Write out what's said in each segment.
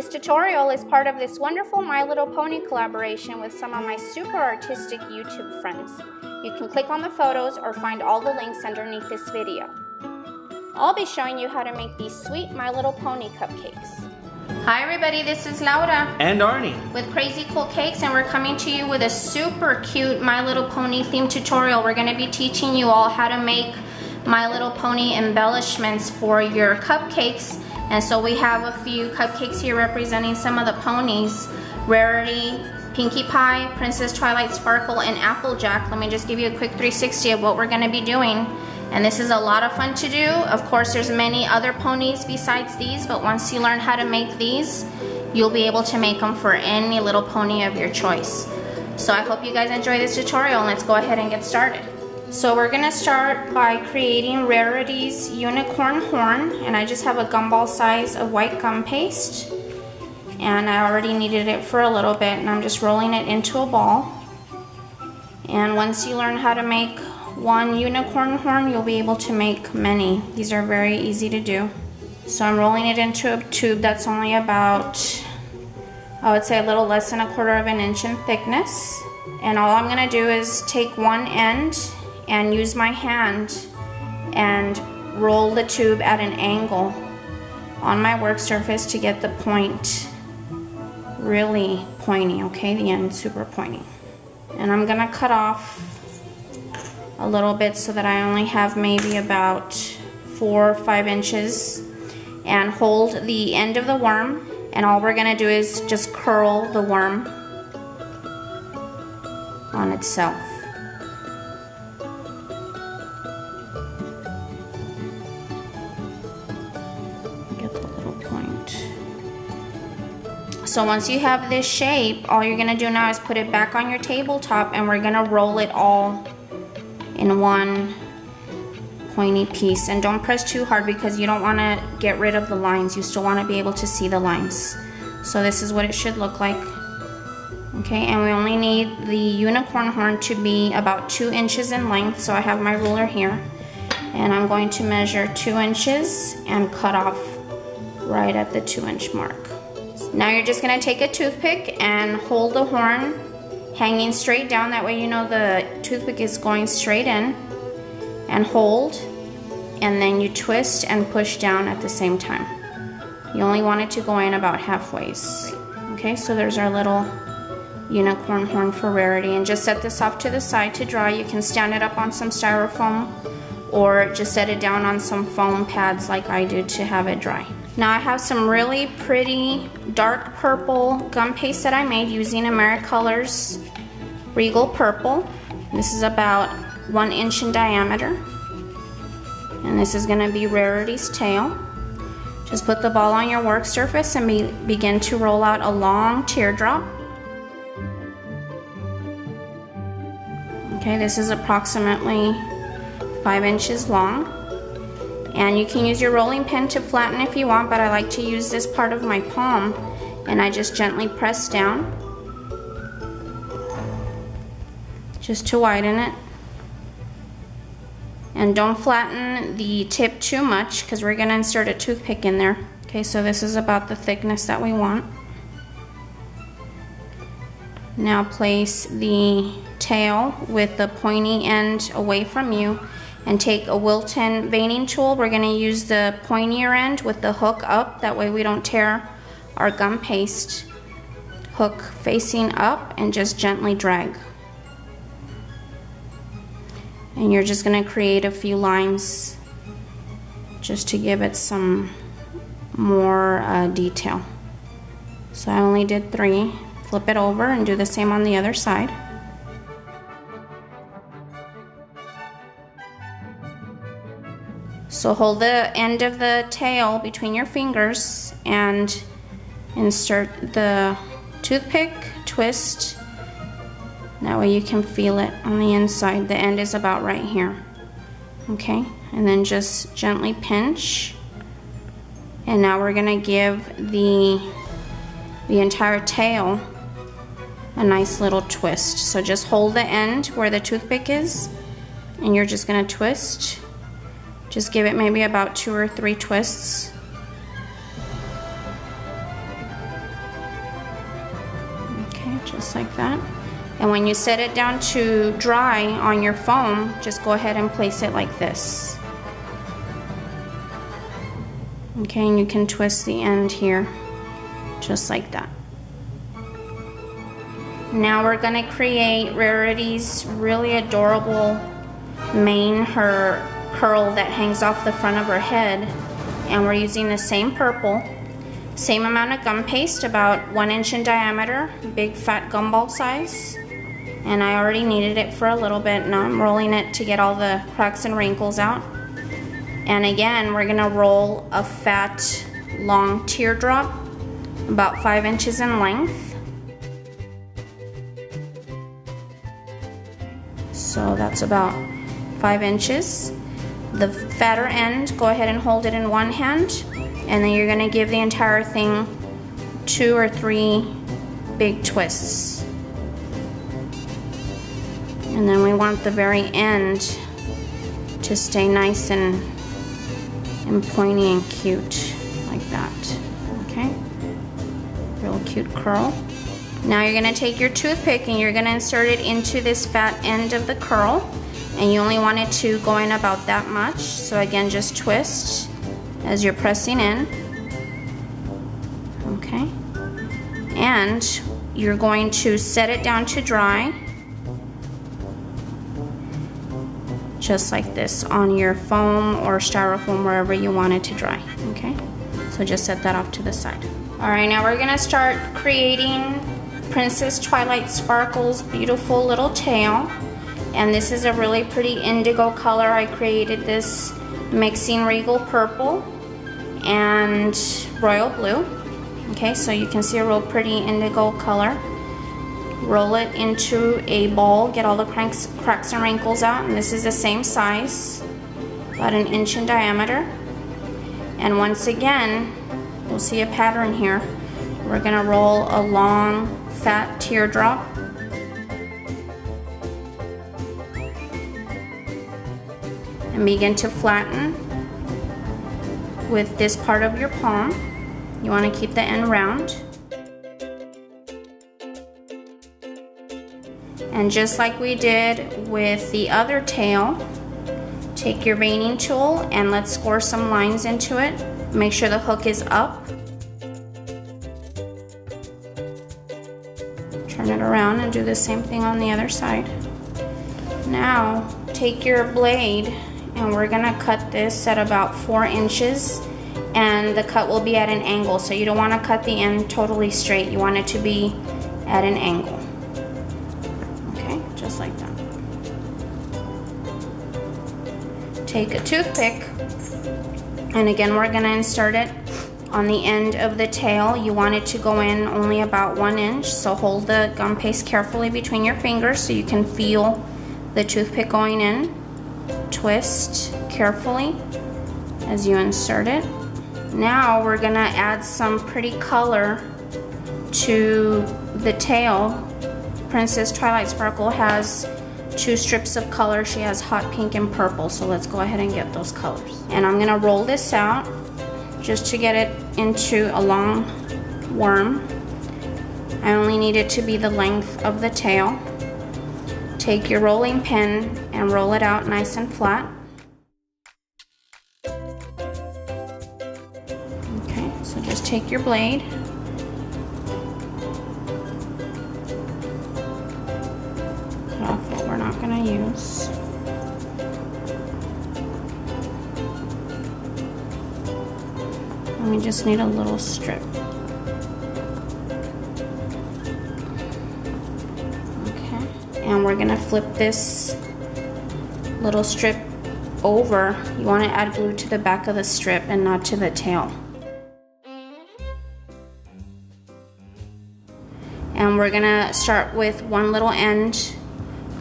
This tutorial is part of this wonderful My Little Pony collaboration with some of my super artistic YouTube friends. You can click on the photos or find all the links underneath this video. I'll be showing you how to make these sweet My Little Pony cupcakes. Hi everybody, this is Laura and Arnie with Krazy Cool Cakes, and we're coming to you with a super cute My Little Pony themed tutorial. We're going to be teaching you all how to make My Little Pony embellishments for your cupcakes. And so we have a few cupcakes here representing some of the ponies: Rarity, Pinkie Pie, Princess Twilight Sparkle, and Applejack. Let me just give you a quick 360 of what we're going to be doing. And this is a lot of fun to do. Of course, there's many other ponies besides these, but once you learn how to make these, you'll be able to make them for any little pony of your choice. So I hope you guys enjoy this tutorial, and let's go ahead and get started. So we're gonna start by creating Rarity's unicorn horn, and I just have a gumball size of white gum paste, and I already kneaded it for a little bit, and I'm just rolling it into a ball. And once you learn how to make one unicorn horn, you'll be able to make many. These are very easy to do. So I'm rolling it into a tube that's only about, I would say, a little less than 1/4 of an inch in thickness. And all I'm gonna do is take one end and use my hand and roll the tube at an angle on my work surface to get the point really pointy, okay? The end super pointy. And I'm gonna cut off a little bit so that I only have maybe about 4 or 5 inches, and hold the end of the worm, and all we're gonna do is just curl the worm on itself. Get the little point. So once you have this shape, all you're gonna do now is put it back on your tabletop, and we're gonna roll it all in one pointy piece. And don't press too hard because you don't want to get rid of the lines. You still want to be able to see the lines. So this is what it should look like. Okay, and we only need the unicorn horn to be about 2 inches in length. So I have my ruler here, and I'm going to measure 2 inches and cut off right at the 2-inch mark. Now you're just going to take a toothpick and hold the horn hanging straight down. That way you know the toothpick is going straight in, and hold, and then you twist and push down at the same time. You only want it to go in about halfway. Okay, so there's our little unicorn horn for Rarity, and just set this off to the side to dry. You can stand it up on some styrofoam or just set it down on some foam pads like I do to have it dry. Now I have some really pretty dark purple gum paste that I made using Americolor's Regal Purple. This is about 1 inch in diameter, and this is going to be Rarity's tail. Just put the ball on your work surface and begin to roll out a long teardrop. Okay, this is approximately 5 inches long. And you can use your rolling pin to flatten if you want, but I like to use this part of my palm, and I just gently press down just to widen it. And don't flatten the tip too much because we're going to insert a toothpick in there. Okay, so this is about the thickness that we want. Now place the tail with the pointy end away from you, and take a Wilton veining tool. We're gonna use the pointier end with the hook up. That way we don't tear our gum paste. Hook facing up, and just gently drag. And you're just gonna create a few lines just to give it some more detail. So I only did 3. Flip it over and do the same on the other side. So hold the end of the tail between your fingers and insert the toothpick, twist. That way you can feel it on the inside. The end is about right here. Okay, and then just gently pinch. And now we're gonna give the entire tail a nice little twist. So just hold the end where the toothpick is, and you're just gonna twist. Just give it maybe about 2 or 3 twists. just like that. And when you set it down to dry on your foam, just go ahead and place it like this. Okay, and you can twist the end here, just like that. Now we're gonna create Rarity's really adorable mane, her curl that hangs off the front of her head. And we're using the same purple, same amount of gum paste, about 1 inch in diameter, big fat gumball size. And I already kneaded it for a little bit. Now I'm rolling it to get all the cracks and wrinkles out. And again, we're gonna roll a fat, long teardrop, about 5 inches in length. So that's about 5 inches. The fatter end, go ahead and hold it in one hand, and then you're gonna give the entire thing 2 or 3 big twists. And then we want the very end to stay nice and pointy and cute, like that, okay? Real cute curl. Now you're gonna take your toothpick and you're gonna insert it into this fat end of the curl, and you only want it to go in about that much. So again, just twist as you're pressing in, okay? And you're going to set it down to dry, just like this, on your foam or styrofoam, wherever you want it to dry, okay? So just set that off to the side. All right, now we're gonna start creating Princess Twilight Sparkle's beautiful little tail. And this is a really pretty indigo color. I created this mixing regal purple and royal blue. Okay, so you can see a real pretty indigo color. Roll it into a bowl, get all the cracks and wrinkles out, and this is the same size, about 1 inch in diameter. And once again, you'll see a pattern here. We're gonna roll a long, fat teardrop. And begin to flatten with this part of your palm. You wanna keep the end round. And just like we did with the other tail, take your veining tool and let's score some lines into it. Make sure the hook is up. Turn it around and do the same thing on the other side. Now, take your blade and we're gonna cut this at about 4 inches, and the cut will be at an angle. So you don't wanna cut the end totally straight. You want it to be at an angle. Just like that. Take a toothpick, and again we're gonna insert it on the end of the tail. You want it to go in only about 1 inch, so hold the gum paste carefully between your fingers so you can feel the toothpick going in. Twist carefully as you insert it. Now we're gonna add some pretty color to the tail. Princess Twilight Sparkle has 2 strips of color. She has hot pink and purple, so let's go ahead and get those colors. And I'm gonna roll this out just to get it into a long worm. I only need it to be the length of the tail. Take your rolling pin and roll it out nice and flat. Okay, so just take your blade. Off what we're not going to use. And we just need a little strip. Okay, and we're going to flip this little strip over. You want to add glue to the back of the strip and not to the tail. And we're going to start with one little end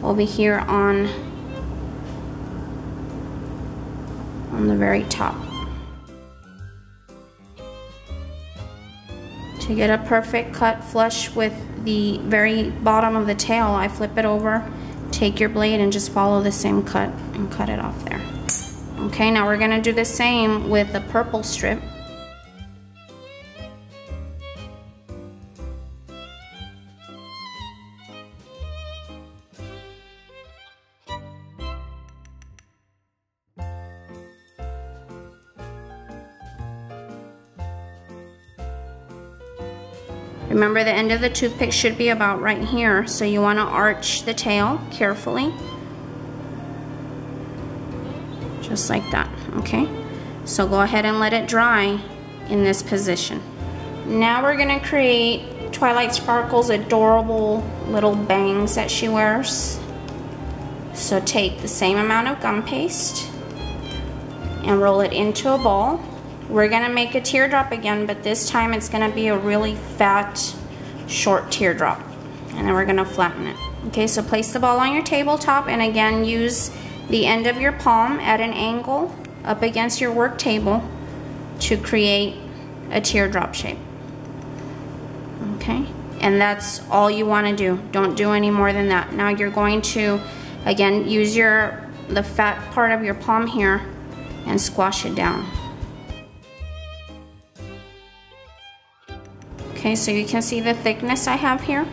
over here on the very top. To get a perfect cut flush with the very bottom of the tail, I flip it over, take your blade and just follow the same cut and cut it off there. Okay, now we're gonna do the same with the purple strip. Remember, the end of the toothpick should be about right here, so you want to arch the tail carefully. Just like that, okay? So go ahead and let it dry in this position. Now we're gonna create Twilight Sparkle's adorable little bangs that she wears. So take the same amount of gum paste and roll it into a ball. We're gonna make a teardrop again, but this time it's gonna be a really fat, short teardrop. And then we're gonna flatten it. Okay, so place the ball on your tabletop and again use the end of your palm at an angle up against your work table to create a teardrop shape. Okay, and that's all you want to do. Don't do any more than that. Now you're going to again use the fat part of your palm here and squash it down. Okay, so you can see the thickness I have here.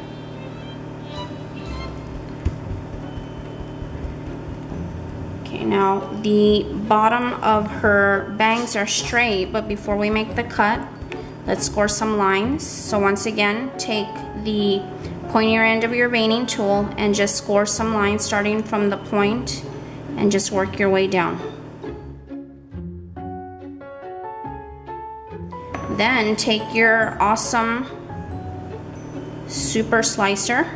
Okay, now the bottom of her bangs are straight, but before we make the cut, let's score some lines. So once again, take the pointier end of your veining tool and just score some lines starting from the point and just work your way down. Then take your awesome super slicer.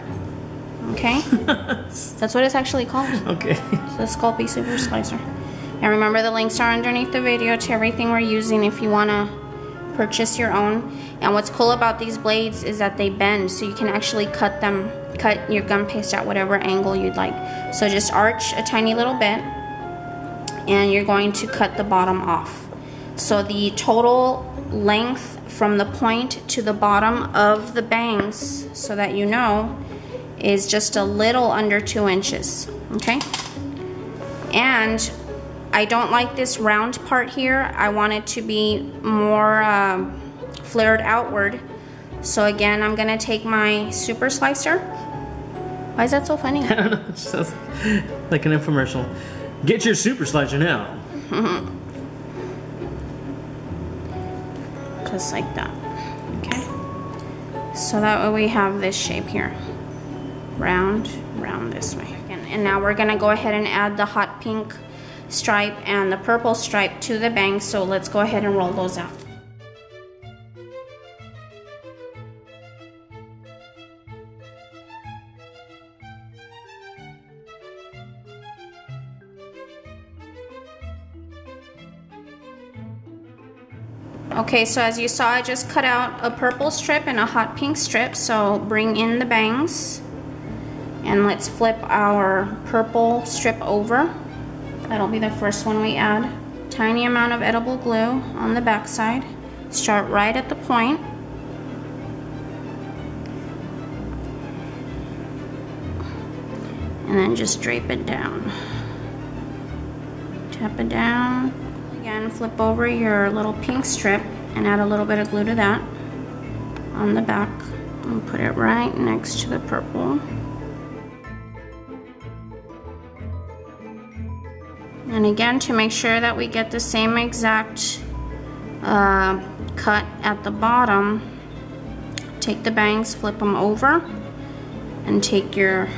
Okay, that's what it's actually called. Okay. So it's called the super slicer. And remember, the links are underneath the video to everything we're using if you want to purchase your own. And what's cool about these blades is that they bend, so you can actually cut your gum paste at whatever angle you'd like. So just arch a tiny little bit and you're going to cut the bottom off. So the total length from the point to the bottom of the bangs, so that you know, is just a little under 2 inches, okay? And I don't like this round part here. I want it to be more flared outward. So again, I'm gonna take my super slicer. Why is that so funny? I don't know, it sounds like an infomercial. Get your super slicer now. Just like that, okay? So that way we have this shape here. Round, round this way. And now we're gonna go ahead and add the hot pink stripe and the purple stripe to the bangs, so let's go ahead and roll those out. Okay, so as you saw, I just cut out a purple strip and a hot pink strip, so bring in the bangs and let's flip our purple strip over. That'll be the first one we add. Tiny amount of edible glue on the back side. Start right at the point. And then just drape it down. Tap it down. Again, flip over your little pink strip and add a little bit of glue to that on the back. And put it right next to the purple. And again, to make sure that we get the same exact cut at the bottom, take the bangs, flip them over, and take your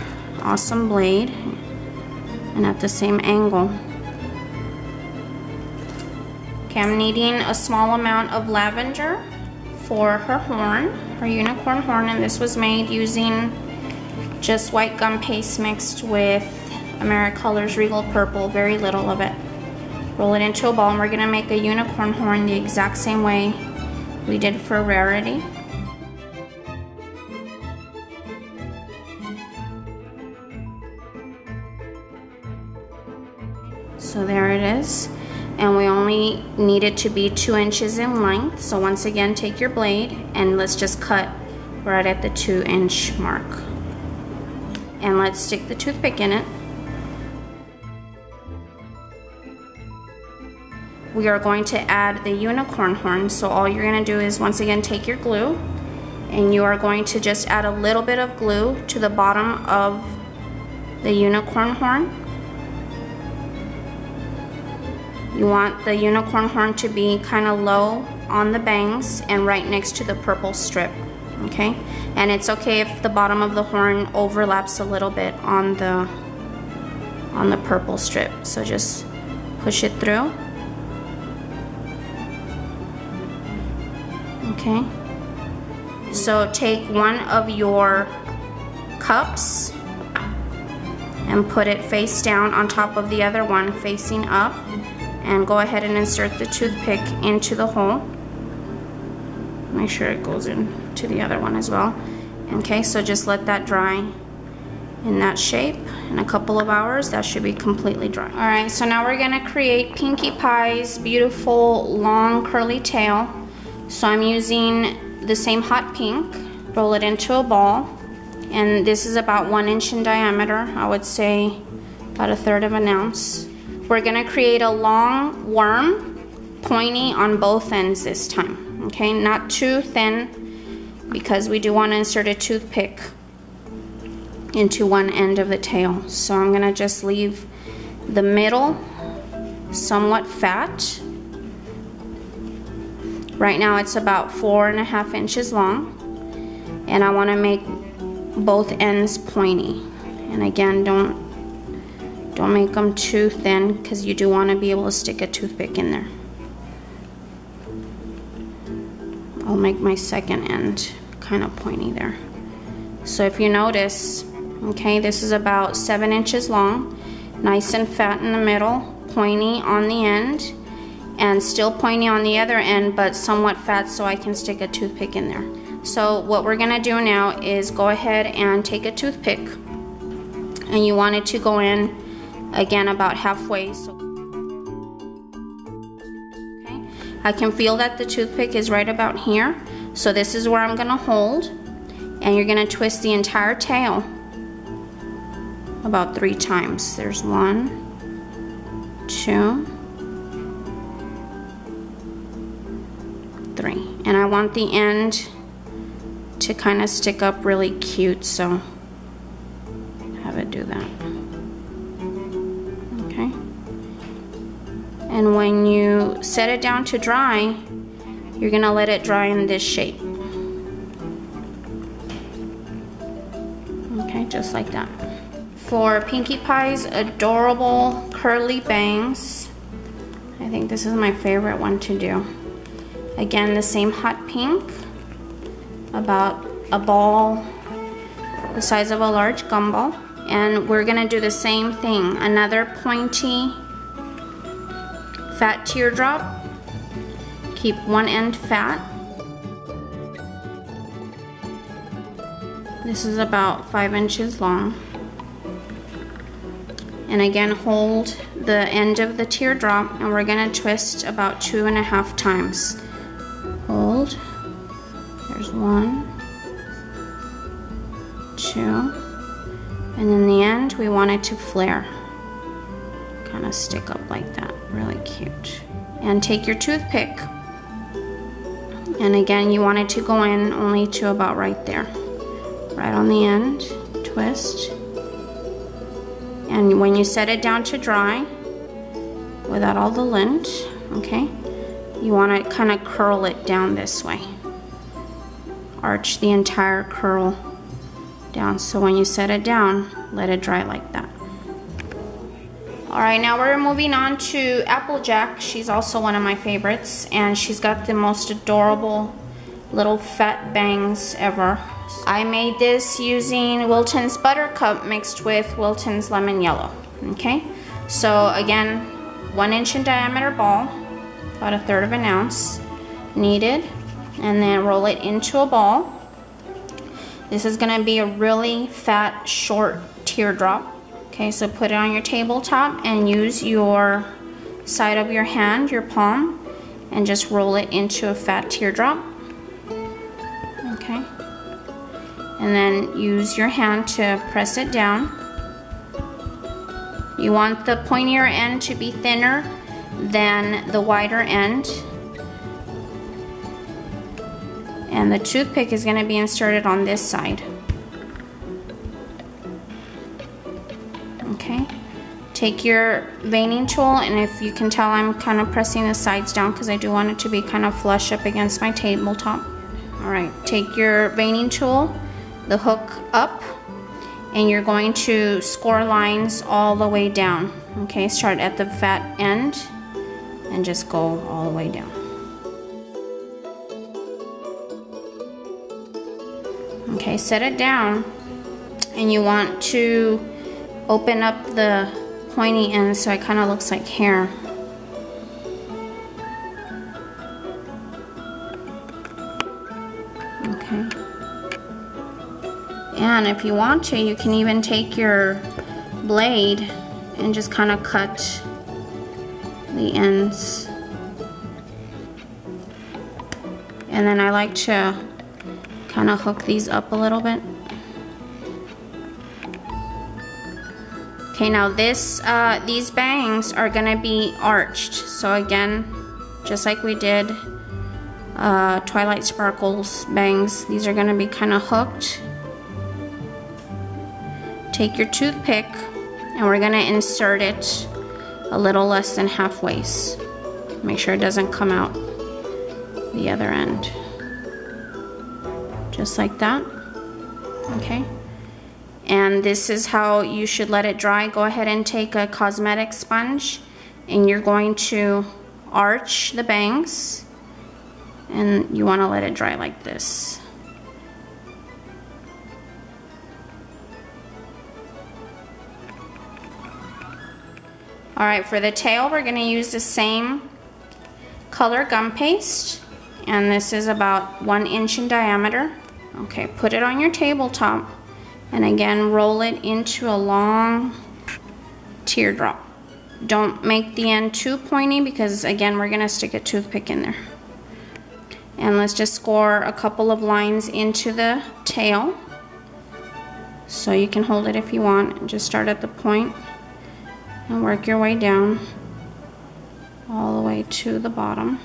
awesome blade and at the same angle. Okay, I'm needing a small amount of lavender for her horn, her unicorn horn, and this was made using just white gum paste mixed with Americolor's Regal Purple, very little of it. Roll it into a ball, and we're gonna make a unicorn horn the exact same way we did for Rarity. So there it is. And we only need it to be 2 inches in length. So once again, take your blade and let's just cut right at the 2-inch mark. And let's stick the toothpick in it. We are going to add the unicorn horn. So all you're gonna do is once again take your glue and you are going to just add a little bit of glue to the bottom of the unicorn horn. You want the unicorn horn to be kind of low on the bangs and right next to the purple strip. okay? And it's okay if the bottom of the horn overlaps a little bit on the purple strip. So just push it through. Okay. So take one of your cups and put it face down on top of the other one facing up, and go ahead and insert the toothpick into the hole. Make sure it goes into the other one as well. Okay, so just let that dry in that shape. In a couple of hours, that should be completely dry. All right, so now we're gonna create Pinkie Pie's beautiful long curly tail. So I'm using the same hot pink, roll it into a ball, and this is about 1 inch in diameter. I would say about 1/3 of an ounce. We're gonna create a long worm, pointy on both ends this time. Okay, not too thin, because we do want to insert a toothpick into one end of the tail. So I'm gonna just leave the middle somewhat fat. Right now it's about 4.5 inches long, and I want to make both ends pointy. And again, don't make them too thin, because you do want to be able to stick a toothpick in there. I'll make my second end kind of pointy there. So if you notice, okay, this is about 7 inches long, nice and fat in the middle, pointy on the end, and still pointy on the other end, but somewhat fat so I can stick a toothpick in there. So what we're gonna do now is go ahead and take a toothpick, and you want it to go in again about halfway. So, okay, I can feel that the toothpick is right about here. So this is where I'm gonna hold, and you're gonna twist the entire tail about 3 times. There's 1, 2, 3. And I want the end to kind of stick up really cute, so have it do that. Okay. And when you set it down to dry, you're gonna let it dry in this shape. Okay, just like that. For Pinkie Pie's adorable curly bangs, I think this is my favorite one to do. Again, the same hot pink, about a ball the size of a large gumball. And we're gonna do the same thing. Another pointy fat teardrop. Keep one end fat. This is about 5 inches long. And again, hold the end of the teardrop, and we're gonna twist about 2.5 times. Hold. There's 1, 2, and in the end, we want it to flare. Kind of stick up like that, really cute. And take your toothpick, and again, you want it to go in only to about right there. Right on the end, twist. And when you set it down to dry, without all the lint, okay, you want to kind of curl it down this way. Arch the entire curl down. So when you set it down, let it dry like that. All right, now we're moving on to Applejack. She's also one of my favorites, and she's got the most adorable little fat bangs ever. I made this using Wilton's Buttercup mixed with Wilton's Lemon Yellow. Okay, so again, 1 inch in diameter ball, about 1/3 of an ounce, kneaded, and then roll it into a ball. This is gonna be a really fat, short teardrop. Okay, so put it on your tabletop and use your side of your hand, your palm, and just roll it into a fat teardrop. Okay. And then use your hand to press it down. You want the pointier end to be thinner than the wider end. And the toothpick is going to be inserted on this side. Okay. Take your veining tool, and if you can tell, I'm kind of pressing the sides down because I do want it to be kind of flush up against my tabletop. All right, take your veining tool, the hook up, and you're going to score lines all the way down. Okay, start at the fat end and just go all the way down. Okay, set it down, and you want to open up the pointy end so it kind of looks like hair. Okay. And if you want to, you can even take your blade and just kind of cut the ends. And then I like to kind of hook these up a little bit. Okay, now these bangs are gonna be arched. So again, just like we did Twilight Sparkle's bangs, these are gonna be kind of hooked. Take your toothpick and we're gonna insert it a little less than halfway. Make sure it doesn't come out the other end. Just like that. Okay. And this is how you should let it dry. Go ahead and take a cosmetic sponge and you're going to arch the bangs, and you want to let it dry like this. Alright, for the tail we're going to use the same color gum paste, and this is about 1 inch in diameter. Okay, put it on your tabletop and again roll it into a long teardrop. Don't make the end too pointy because again we're going to stick a toothpick in there. And let's just score a couple of lines into the tail. So you can hold it if you want and just start at the point and work your way down all the way to the bottom.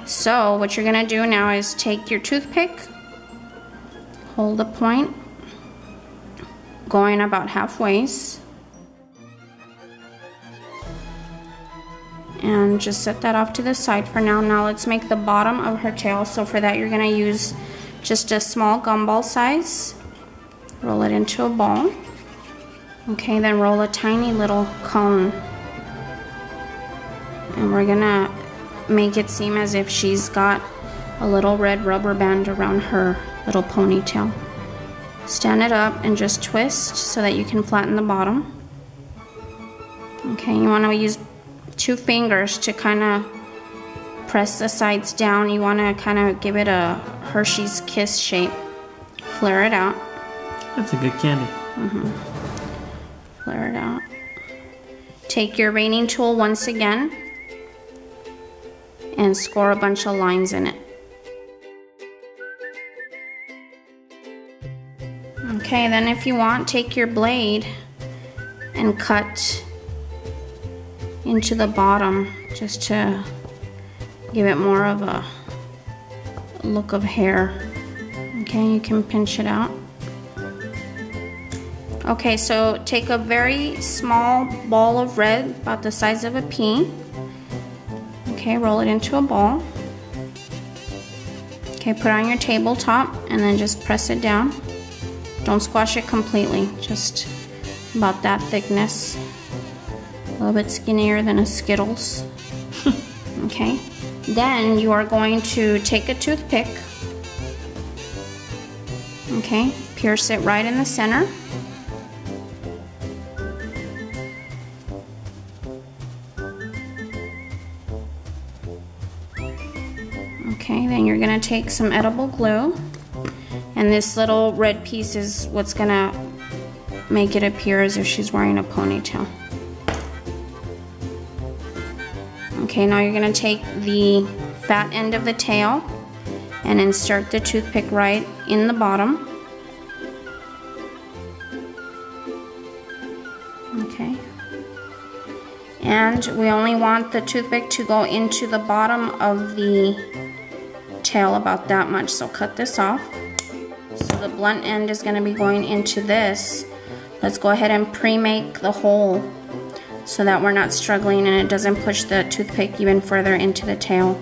So what you're gonna do now is take your toothpick, hold the point, going about halfway, and just set that off to the side for now. Now let's make the bottom of her tail. So for that you're gonna use just a small gumball size. Roll it into a ball. Okay, then roll a tiny little cone. And we're gonna make it seem as if she's got a little red rubber band around her little ponytail. Stand it up and just twist so that you can flatten the bottom. Okay, you want to use 2 fingers to kind of press the sides down. You want to kind of give it a Hershey's Kiss shape. Flare it out. That's a good candy. Flare it out. Take your veining tool once again and score a bunch of lines in it. Okay, then if you want, take your blade and cut into the bottom just to give it more of a look of hair. Okay, you can pinch it out. Okay, so take a very small ball of red, about the size of a pea. Okay, roll it into a ball. Okay, put it on your tabletop and then just press it down. Don't squash it completely, just about that thickness. A little bit skinnier than a Skittles. Okay, then you are going to take a toothpick. Okay, pierce it right in the center. Okay, then you're gonna take some edible glue, and this little red piece is what's gonna make it appear as if she's wearing a ponytail. Okay, now you're gonna take the fat end of the tail and insert the toothpick right in the bottom. Okay. And we only want the toothpick to go into the bottom of the tail, about that much, so cut this off. So the blunt end is going to be going into this. Let's go ahead and pre-make the hole. so that we're not struggling and it doesn't push the toothpick even further into the tail.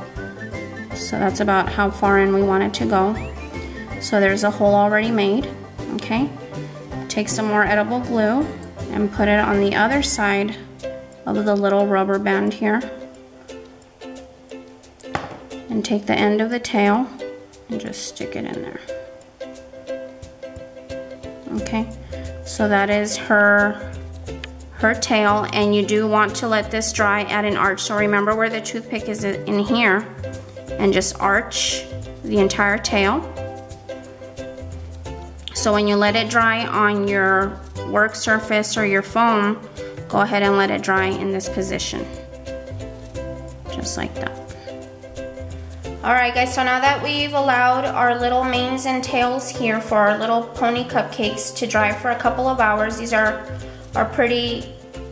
So that's about how far in we want it to go. So there's a hole already made, okay? Take some more edible glue and put it on the other side of the little rubber band here. And take the end of the tail and just stick it in there. Okay, so that is her tail, and you do want to let this dry at an arch. So remember where the toothpick is in here, and just arch the entire tail. So when you let it dry on your work surface or your foam, go ahead and let it dry in this position, just like that. Alright guys, so now that we've allowed our little manes and tails here for our little pony cupcakes to dry for a couple of hours, these are pretty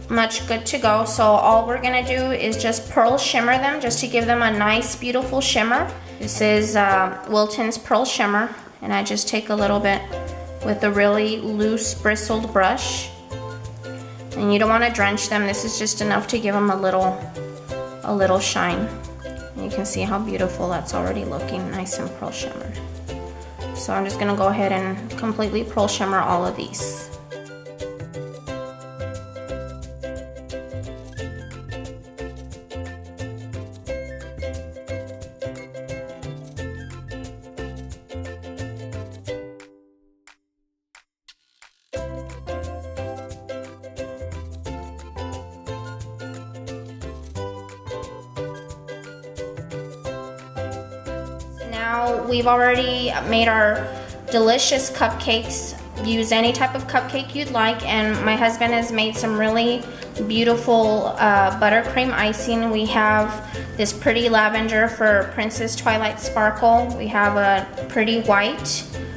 much good to go. So all we're gonna do is just pearl shimmer them, just to give them a nice beautiful shimmer. This is Wilton's Pearl Shimmer, and I just take a little bit with a really loose bristled brush. And you don't want to drench them. This is just enough to give them a little shine. You can see how beautiful that's already looking, nice and pearl shimmered. So I'm just gonna go ahead and completely pearl shimmer all of these. Now we've already made our delicious cupcakes. Use any type of cupcake you'd like, and my husband has made some really beautiful buttercream icing. We have this pretty lavender for Princess Twilight Sparkle. We have a pretty white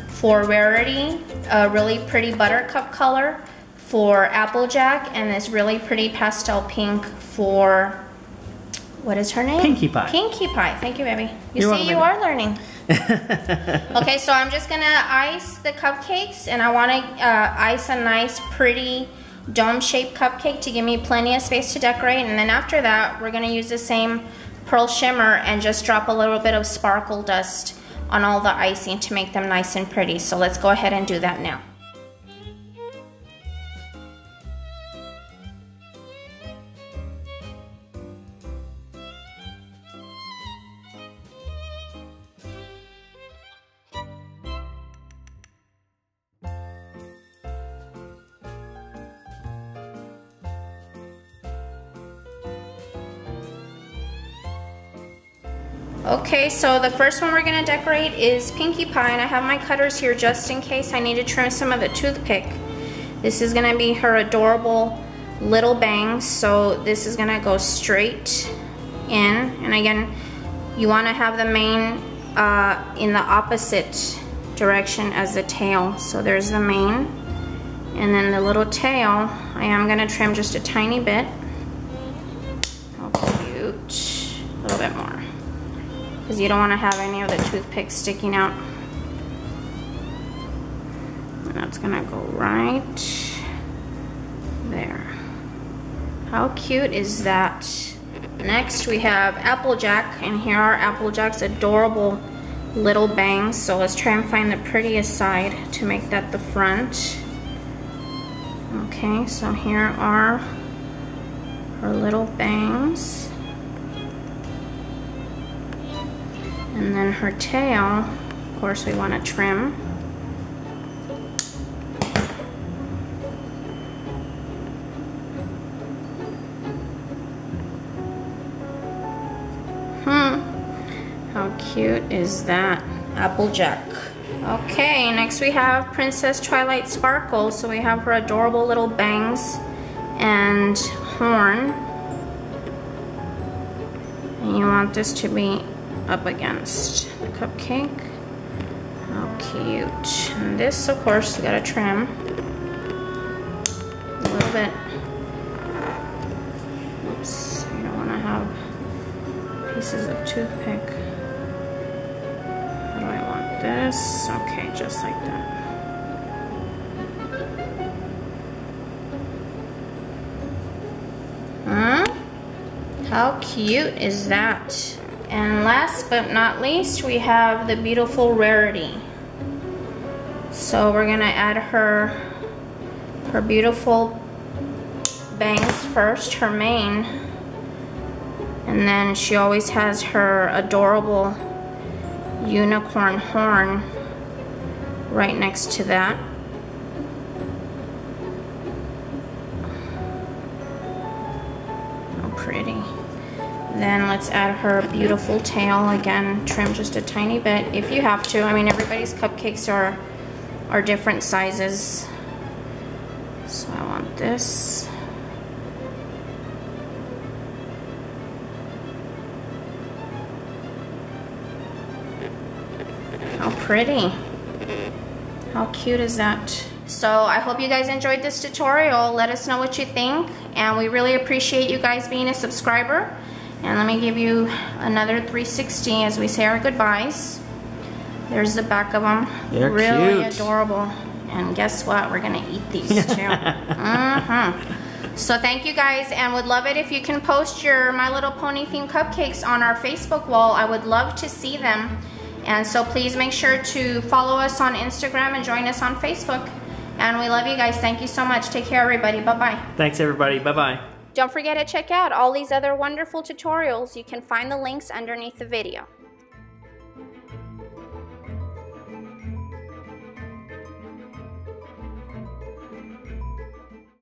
for Rarity, a really pretty buttercup color for Applejack, and this really pretty pastel pink for, what is her name? Pinkie Pie. Pinkie Pie. Thank you, baby. You're see, you are learning. Okay, so I'm just gonna ice the cupcakes, and I want to ice a nice, pretty dome-shaped cupcake to give me plenty of space to decorate. And then after that, we're gonna use the same pearl shimmer and just drop a little bit of sparkle dust on all the icing to make them nice and pretty. So let's go ahead and do that now. Okay, so the first one we're gonna decorate is Pinkie Pie, and I have my cutters here just in case I need to trim some of the toothpick. This is gonna be her adorable little bangs, so this is gonna go straight in. And again, you wanna have the mane in the opposite direction as the tail. So there's the mane, and then the little tail, I am gonna trim just a tiny bit. How cute, a little bit more, because you don't want to have any of the toothpicks sticking out. And that's gonna go right there. How cute is that? Next we have Applejack, and here are Applejack's adorable little bangs. So let's try and find the prettiest side to make that the front. Okay, so here are her little bangs. And then her tail, of course, we want to trim. How cute is that? Applejack. Okay, next we have Princess Twilight Sparkle. So we have her adorable little bangs and horn. And you want this to be up against the cupcake. How cute. And this, of course, we gotta trim a little bit. Oops, you don't wanna have pieces of toothpick. How do I want this? Okay, just like that. How cute is that? And last but not least, we have the beautiful Rarity. So we're gonna add her beautiful bangs first, her mane. And then she always has her adorable unicorn horn right next to that. How pretty. Then let's add her beautiful tail. Again, trim just a tiny bit if you have to. I mean, everybody's cupcakes are different sizes. So I want this. How pretty. How cute is that? So I hope you guys enjoyed this tutorial. Let us know what you think. And we really appreciate you guys being a subscriber. And let me give you another 360 as we say our goodbyes. There's the back of them. They're really cute. Adorable. And guess what? We're gonna eat these too. So thank you guys, and would love it if you can post your My Little Pony themed cupcakes on our Facebook wall. I would love to see them. And so please make sure to follow us on Instagram and join us on Facebook. And we love you guys. Thank you so much. Take care, everybody. Bye-bye. Thanks, everybody. Bye-bye. Don't forget to check out all these other wonderful tutorials. You can find the links underneath the video.